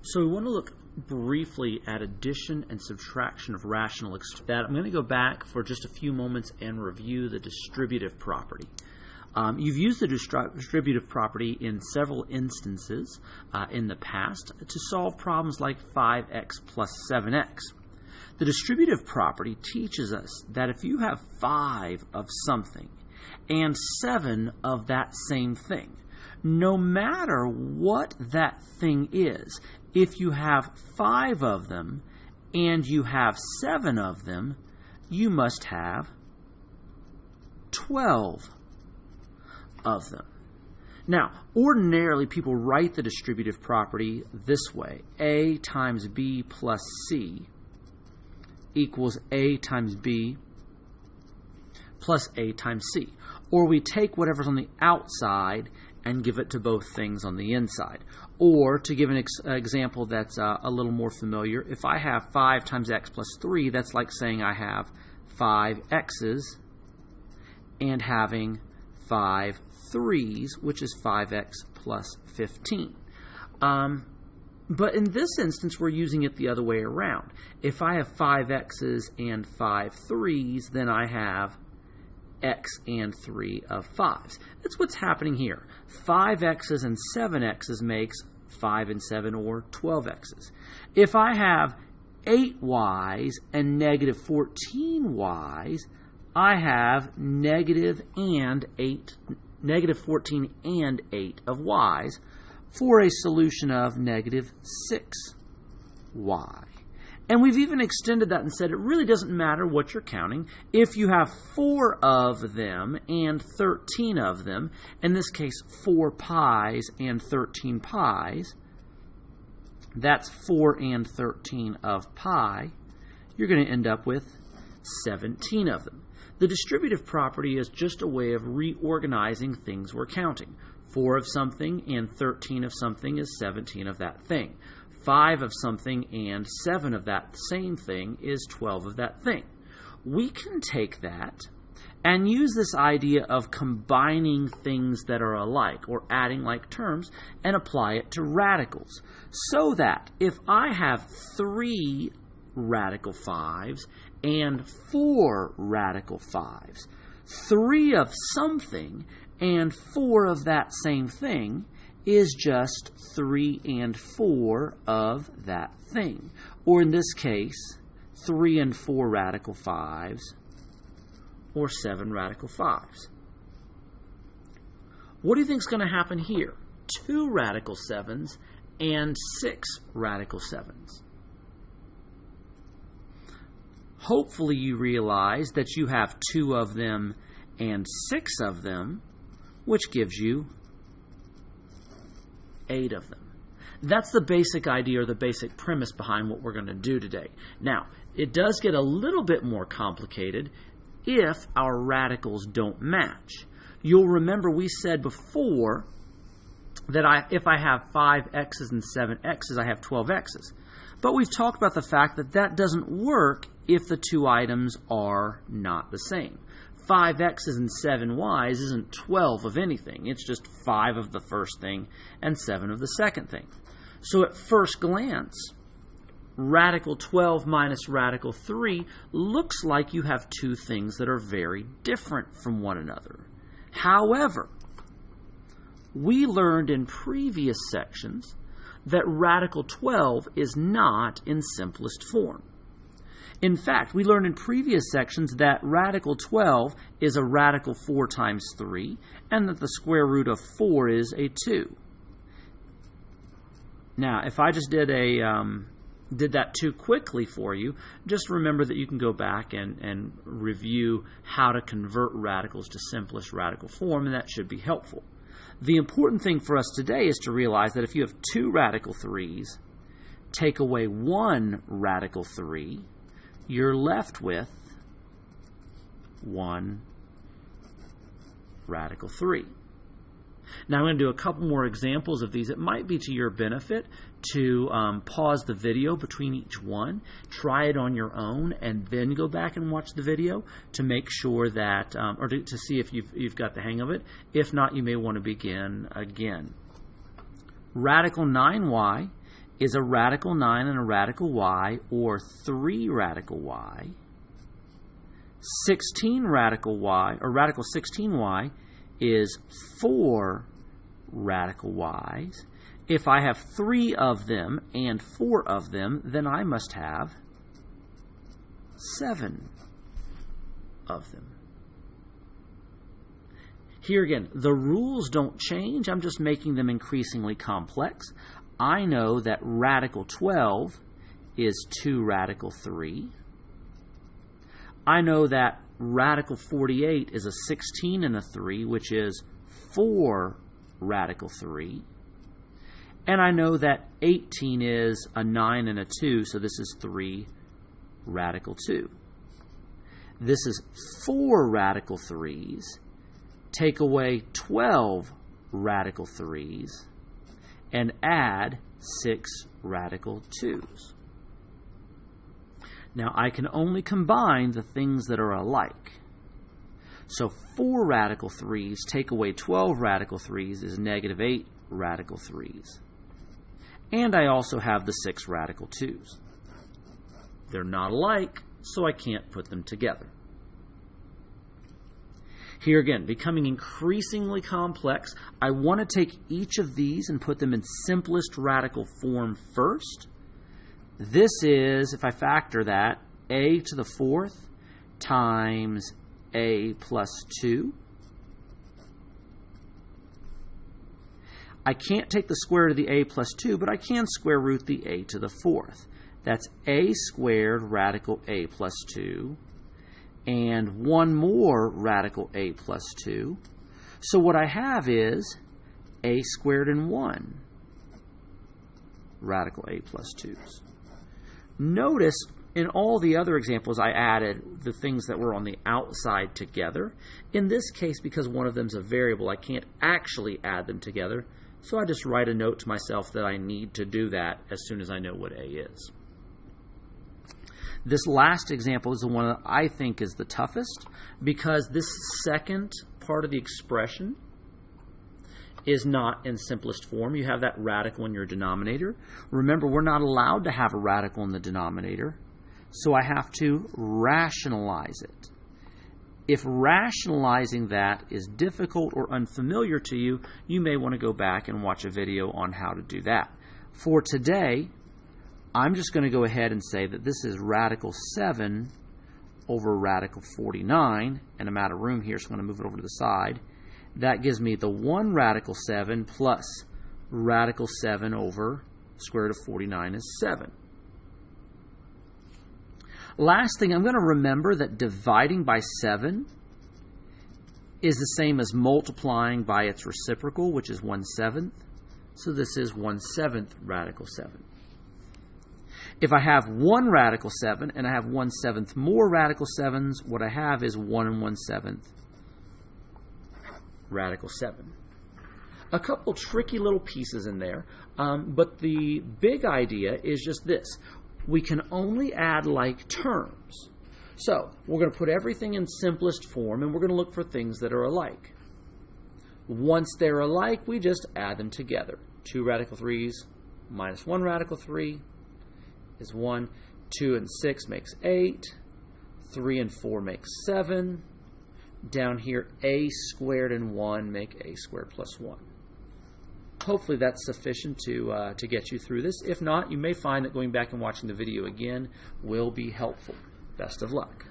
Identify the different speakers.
Speaker 1: So we want to look briefly at addition and subtraction of rational expressions. I'm going to go back for just a few moments and review the distributive property. You've used the distributive property in several instances in the past to solve problems like 5x plus 7x. The distributive property teaches us that if you have 5 of something and 7 of that same thing, no matter what that thing is, if you have 5 of them and you have 7 of them, you must have 12 of them. Now, ordinarily people write the distributive property this way: A times B plus C equals A times B plus A times C. Or we take whatever's on the outside and give it to both things on the inside. Or, to give an example that's a little more familiar, if I have 5 times x plus 3, that's like saying I have 5 x's and having 5 3's, which is 5x plus 15. But in this instance, we're using it the other way around. If I have 5 x's and 5 3's, then I have x and 3 of 5's. That's what's happening here. 5 x's and 7 x's makes 5 and 7, or 12 x's. If I have 8 y's and negative 14 y's, I have negative 14 and 8 of y's for a solution of negative 6y. And we've even extended that and said it really doesn't matter what you're counting. If you have 4 of them and 13 of them, in this case 4 pi's and 13 pi's, that's 4 and 13 of pi, you're going to end up with 17 of them. The distributive property is just a way of reorganizing things we're counting. 4 of something and 13 of something is 17 of that thing. 5 of something and 7 of that same thing is 12 of that thing. We can take that and use this idea of combining things that are alike, or adding like terms, and apply it to radicals. So that if I have 3 radical 5's and 4 radical 5's, 3 of something and 4 of that same thing is just 3 and 4 of that thing. Or in this case, 3 and 4 radical 5's, or 7 radical 5's. What do you think is going to happen here? 2 radical 7's and 6 radical 7's. Hopefully you realize that you have 2 of them and 6 of them, which gives you 8 of them. That's the basic idea, or the basic premise behind what we're going to do today. Now, it does get a little bit more complicated if our radicals don't match. You'll remember we said before that if I have 5 x's and 7 x's, I have 12 x's. But we've talked about the fact that that doesn't work if the two items are not the same. 5 x's and 7 y's isn't 12 of anything. It's just 5 of the first thing and 7 of the second thing. So at first glance, radical 12 minus radical 3 looks like you have two things that are very different from one another. However, we learned in previous sections that radical 12 is not in simplest form. In fact, we learned in previous sections that radical 12 is a radical 4 times 3, and that the square root of 4 is a 2. Now, if I just did that too quickly for you, just remember that you can go back and review how to convert radicals to simplest radical form, and that should be helpful. The important thing for us today is to realize that if you have 2 radical 3's, take away 1 radical 3, you're left with 1 radical 3. Now I'm going to do a couple more examples of these. It might be to your benefit to pause the video between each one, try it on your own, and then go back and watch the video to make sure that, or to see if you've got the hang of it. If not, you may want to begin again. Radical 9y is a radical 9 and a radical y, or 3 radical y. 16 radical y, or radical 16y, is 4 radical y's. If I have 3 of them and 4 of them, then I must have 7 of them. Here again, the rules don't change. I'm just making them increasingly complex. I know that radical 12 is 2 radical 3. I know that radical 48 is a 16 and a 3, which is 4 radical 3. And I know that 18 is a 9 and a 2, so this is 3 radical 2. This is 4 radical 3s. Take away 12 radical 3s and add 6 radical 2s. Now I can only combine the things that are alike. So 4 radical 3s take away 12 radical 3s is negative 8 radical 3s. And I also have the 6 radical 2s. They're not alike, so I can't put them together. Here again, becoming increasingly complex, I want to take each of these and put them in simplest radical form first. This is, if I factor that, a to the 4th times a plus 2. I can't take the square root of the a plus 2, but I can square root the a to the 4th. That's a squared radical a plus 2, and one more radical a plus 2. So what I have is a squared and 1 radical a plus 2s. Notice in all the other examples I added the things that were on the outside together. In this case, because one of them is a variable, I can't actually add them together. So I just write a note to myself that I need to do that as soon as I know what a is. This last example is the one that I think is the toughest, because this second part of the expression is not in simplest form. You have that radical in your denominator. Remember, we're not allowed to have a radical in the denominator, so I have to rationalize it. If rationalizing that is difficult or unfamiliar to you, you may want to go back and watch a video on how to do that. For today, I'm just going to go ahead and say that this is radical 7 over radical 49, and I'm out of room here, so I'm going to move it over to the side. That gives me the 1 radical 7 plus radical 7 over square root of 49 is 7. Last thing, I'm going to remember that dividing by 7 is the same as multiplying by its reciprocal, which is 1/7. So this is 1/7 radical 7. If I have 1 radical 7 and I have 1/7 more radical 7s, what I have is 1 1/7 radical 7. A couple tricky little pieces in there, but the big idea is just this. We can only add like terms. So we're going to put everything in simplest form, and we're going to look for things that are alike. Once they're alike, we just add them together. 2 radical 3s minus 1 radical 3 is 1. 2 and 6 makes 8. 3 and 4 makes 7. Down here, a squared and 1 make a squared plus 1. Hopefully that's sufficient to get you through this. If not, you may find that going back and watching the video again will be helpful. Best of luck.